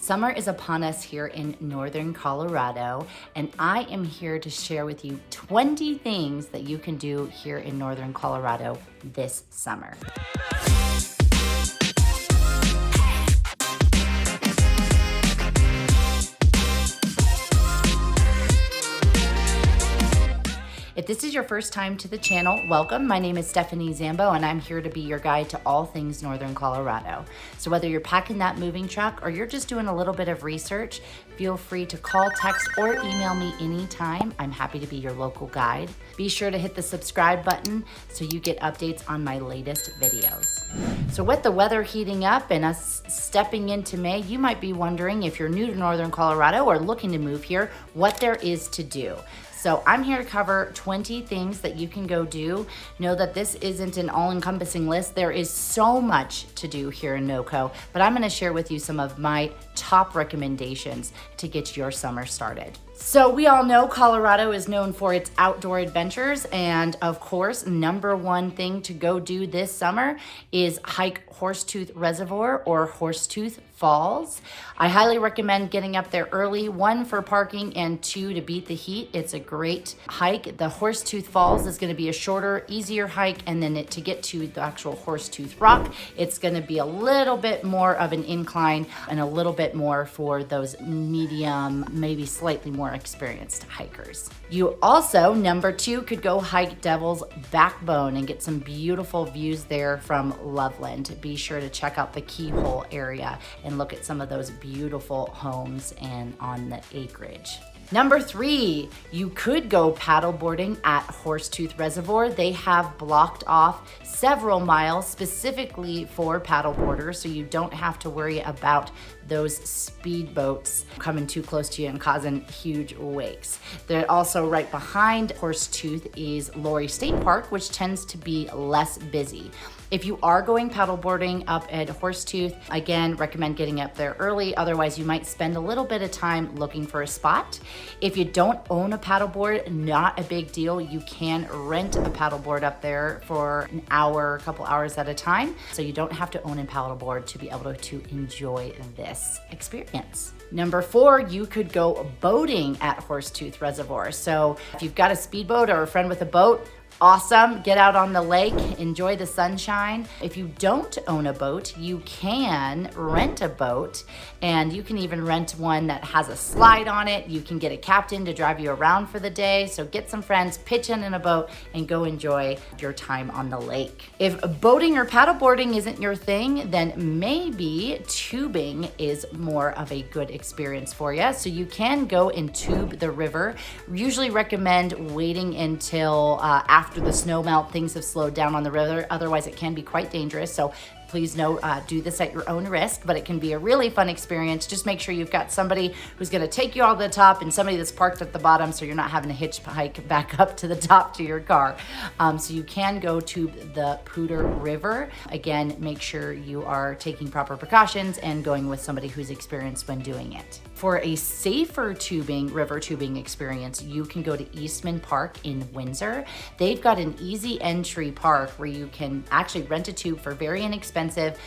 Summer is upon us here in Northern Colorado, and I am here to share with you 20 things that you can do here in Northern Colorado this summer. If this is your first time to the channel, welcome. My name is Stephanie Zambo, and I'm here to be your guide to all things Northern Colorado. So whether you're packing that moving truck or you're just doing a little bit of research, feel free to call, text, or email me anytime. I'm happy to be your local guide. Be sure to hit the subscribe button so you get updates on my latest videos. So with the weather heating up and us stepping into May, you might be wondering, if you're new to Northern Colorado or looking to move here, what there is to do. So I'm here to cover 20 things that you can go do. Know that this isn't an all-encompassing list. There is so much to do here in NoCo, but I'm gonna share with you some of my top recommendations to get your summer started. So we all know Colorado is known for its outdoor adventures, and of course, number one thing to go do this summer is hike Horsetooth Reservoir or Horsetooth Falls. I highly recommend getting up there early, one for parking and two to beat the heat. It's a great hike. The Horsetooth Falls is going to be a shorter, easier hike, and then to get to the actual Horsetooth Rock, it's going to be a little bit more of an incline and a little bit more for those medium, maybe slightly more experienced hikers. You also, number two, could go hike Devil's Backbone and get some beautiful views there from Loveland. Be sure to check out the Keyhole area and look at some of those beautiful homes and on the acreage. Number three, you could go paddleboarding at Horsetooth Reservoir. They have blocked off several miles specifically for paddleboarders, so you don't have to worry about those speedboats coming too close to you and causing huge wakes. They're also right behind Horsetooth is Laurie State Park, which tends to be less busy. If you are going paddleboarding up at Horsetooth, again, recommend getting up there early. Otherwise, you might spend a little bit of time looking for a spot. If you don't own a paddleboard, not a big deal. You can rent a paddleboard up there for an hour, a couple hours at a time. So you don't have to own a paddleboard to be able to enjoy this experience. Number four, you could go boating at Horsetooth Reservoir. So if you've got a speedboat or a friend with a boat, awesome. Get out on the lake, enjoy the sunshine. If you don't own a boat, you can rent a boat, and you can even rent one that has a slide on it. You can get a captain to drive you around for the day. So get some friends, pitch in a boat, and go enjoy your time on the lake. If boating or paddleboarding isn't your thing, then maybe tubing is more of a good experience for you. So you can go and tube the river. Usually recommend waiting until after the snow melt, things have slowed down on the river. Otherwise, it can be quite dangerous. So please do this at your own risk, but it can be a really fun experience. Just make sure you've got somebody who's gonna take you all to the top and somebody that's parked at the bottom, so you're not having to hitchhike back up to the top to your car. So you can go to the Poudre River. Again, make sure you are taking proper precautions and going with somebody who's experienced when doing it. For a safer river tubing experience, you can go to Eastman Park in Windsor. They've got an easy entry park where you can actually rent a tube for very inexpensive,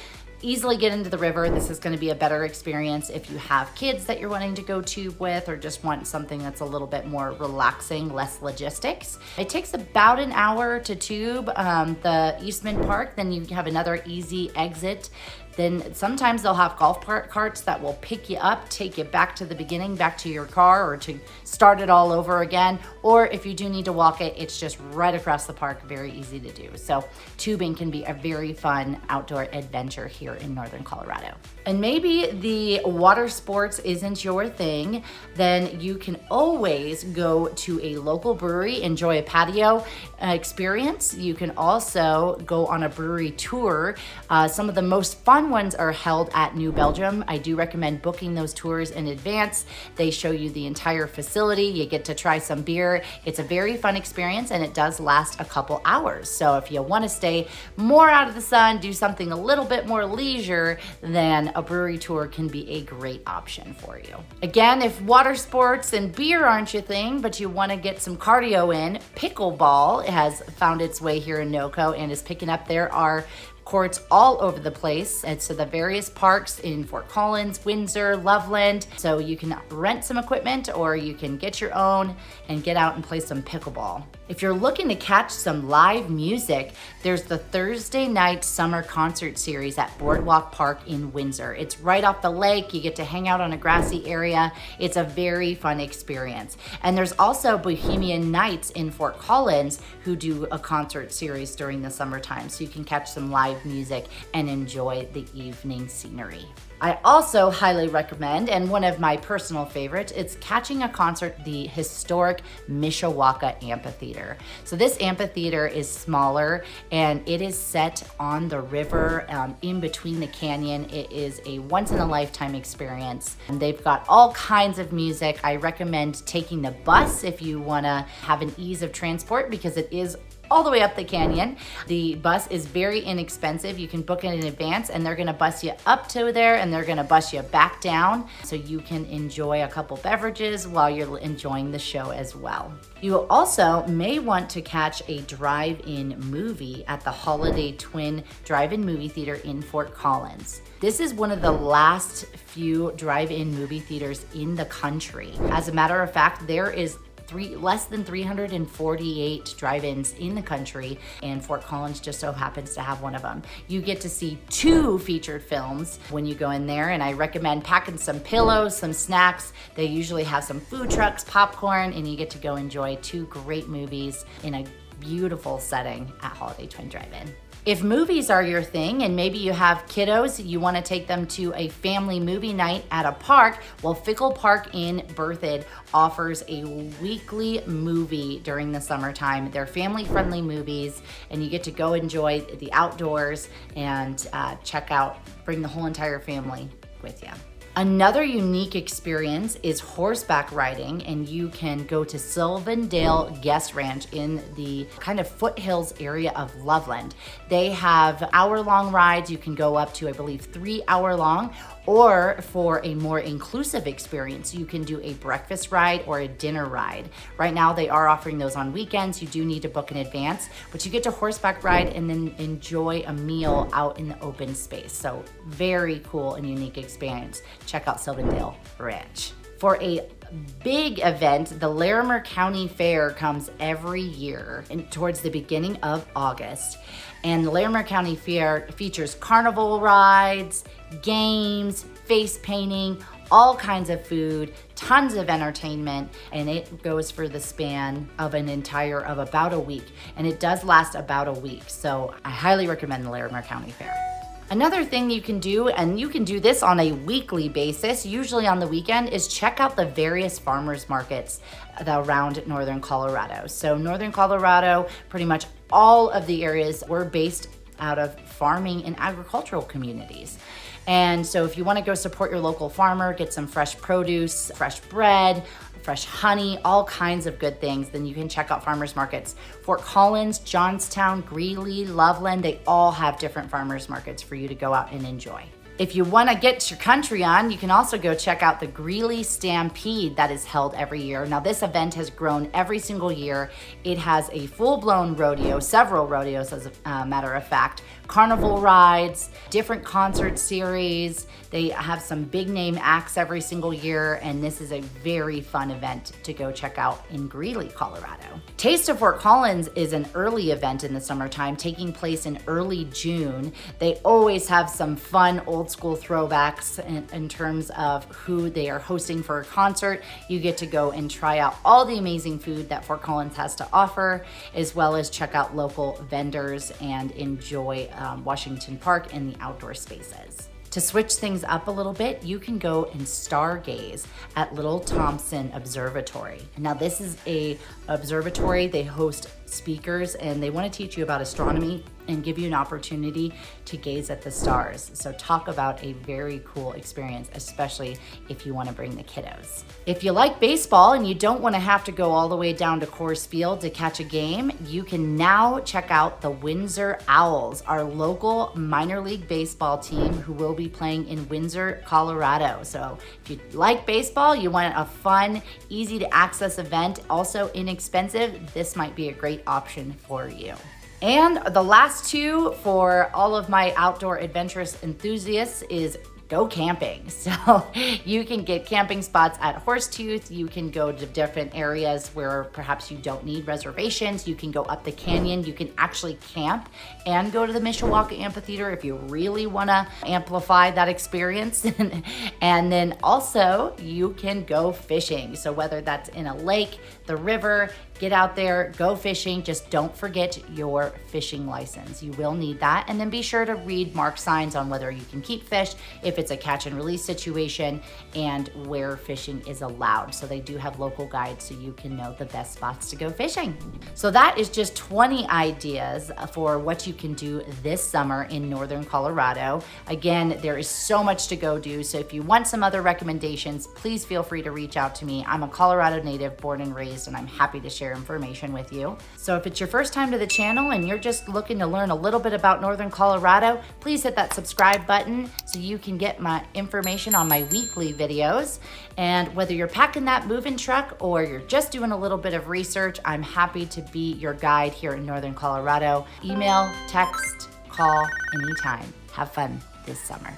easily get into the river. This is going to be a better experience if you have kids that you're wanting to go tube with, or just want something that's a little bit more relaxing, less logistics. It takes about an hour to tube the Eastman Park. Then you have another easy exit. Then sometimes they'll have golf carts that will pick you up, take you back to the beginning, back to your car, or to start it all over again. Or if you do need to walk it, it's just right across the park, very easy to do. So tubing can be a very fun outdoor adventure here in Northern Colorado. And maybe the water sports isn't your thing, then you can always go to a local brewery, enjoy a patio experience. You can also go on a brewery tour. Some of the most fun ones are held at New Belgium. I do recommend booking those tours in advance. They show you the entire facility. You get to try some beer. It's a very fun experience, and it does last a couple hours. So if you want to stay more out of the sun, do something a little bit more leisure, then a brewery tour can be a great option for you. Again, if water sports and beer aren't your thing, but you want to get some cardio in, pickleball has found its way here in NoCo and is picking up. There are courts all over the place. And so the various parks in Fort Collins, Windsor, Loveland. So you can rent some equipment or you can get your own and get out and play some pickleball. If you're looking to catch some live music, there's the Thursday night summer concert series at Boardwalk Park in Windsor. It's right off the lake. You get to hang out on a grassy area. It's a very fun experience. And there's also Bohemian Nights in Fort Collins who do a concert series during the summertime, so you can catch some live music and enjoy the evening scenery. I also highly recommend, and one of my personal favorites, it's catching a concert at the historic Mishawaka Amphitheater. So this amphitheater is smaller and it is set on the river in between the canyon. It is a once-in-a-lifetime experience. And they've got all kinds of music. I recommend taking the bus if you want to have an ease of transport, because it is all the way up the canyon. The bus is very inexpensive. You can book it in advance and they're gonna bus you up to there and they're gonna bus you back down so you can enjoy a couple beverages while you're enjoying the show as well. You also may want to catch a drive-in movie at the Holiday Twin Drive-In Movie Theater in Fort Collins. This is one of the last few drive-in movie theaters in the country. As a matter of fact, there is less than 348 drive-ins in the country, and Fort Collins just so happens to have one of them. You get to see 2 featured films when you go in there, and I recommend packing some pillows, some snacks. They usually have some food trucks, popcorn, and you get to go enjoy 2 great movies in a beautiful setting at Holiday Twin Drive-In. If movies are your thing and maybe you have kiddos, you want to take them to a family movie night at a park, well, Fickel Park in Berthoud offers a weekly movie during the summertime. They're family-friendly movies and you get to go enjoy the outdoors and bring the whole entire family with you. Another unique experience is horseback riding, and you can go to Sylvandale Guest Ranch in the kind of foothills area of Loveland. They have hour-long rides. You can go up to, I believe, 3-hour-long, or for a more inclusive experience, you can do a breakfast ride or a dinner ride. Right now, they are offering those on weekends. You do need to book in advance, but you get to horseback ride and then enjoy a meal out in the open space. So very cool and unique experience. Check out Sylvandale Ranch. For a big event, the Larimer County Fair comes every year towards the beginning of August. And the Larimer County Fair features carnival rides, games, face painting, all kinds of food, tons of entertainment, and it goes for the span of about a week. And it does last about a week. So I highly recommend the Larimer County Fair. Another thing you can do, and you can do this on a weekly basis, usually on the weekend, is check out the various farmers markets around Northern Colorado. So Northern Colorado, pretty much all of the areas were based out of farming and agricultural communities. And so if you want to go support your local farmer, get some fresh produce, fresh bread, fresh honey, all kinds of good things, then you can check out farmers markets. Fort Collins, Johnstown, Greeley, Loveland, they all have different farmers markets for you to go out and enjoy. If you want to get your country on, you can also go check out the Greeley Stampede that is held every year. Now, this event has grown every single year. It has a full-blown rodeo, several rodeos as a matter of fact, carnival rides, different concert series. They have some big name acts every single year, and this is a very fun event to go check out in Greeley, Colorado. Taste of Fort Collins is an early event in the summertime, taking place in early June. They always have some fun old school throwbacks in terms of who they are hosting for a concert. You get to go and try out all the amazing food that Fort Collins has to offer, as well as check out local vendors and enjoy Washington Park and the outdoor spaces. To switch things up a little bit, you can go and stargaze at Little Thompson Observatory. Now, this is a observatory. They host speakers and they want to teach you about astronomy and give you an opportunity to gaze at the stars. So talk about a very cool experience, especially if you want to bring the kiddos. If you like baseball and you don't want to have to go all the way down to Coors Field to catch a game, you can now check out the Windsor Owls, our local minor league baseball team who will be playing in Windsor, Colorado. So if you like baseball, you want a fun, easy to access event, also inexpensive, this might be a great option for you. And the last two for all of my outdoor adventurous enthusiasts is go camping. So you can get camping spots at Horsetooth. You can go to different areas where perhaps you don't need reservations. You can go up the canyon. You can actually camp and go to the Mishawaka Amphitheater if you really want to amplify that experience. And then also you can go fishing. So whether that's in a lake, the river, get out there, go fishing. Just don't forget your fishing license. You will need that. And then be sure to read mark signs on whether you can keep fish, if it's a catch and release situation, and where fishing is allowed. So they do have local guides so you can know the best spots to go fishing. So that is just 20 ideas for what you can do this summer in Northern Colorado. Again, there is so much to go do. So if you want some other recommendations, please feel free to reach out to me. I'm a Colorado native, born and raised, and I'm happy to share information with you. So if it's your first time to the channel and you're just looking to learn a little bit about Northern Colorado, please hit that subscribe button so you can get my information on my weekly videos. And whether you're packing that moving truck or you're just doing a little bit of research, I'm happy to be your guide here in Northern Colorado. Email, text, call anytime. Have fun this summer.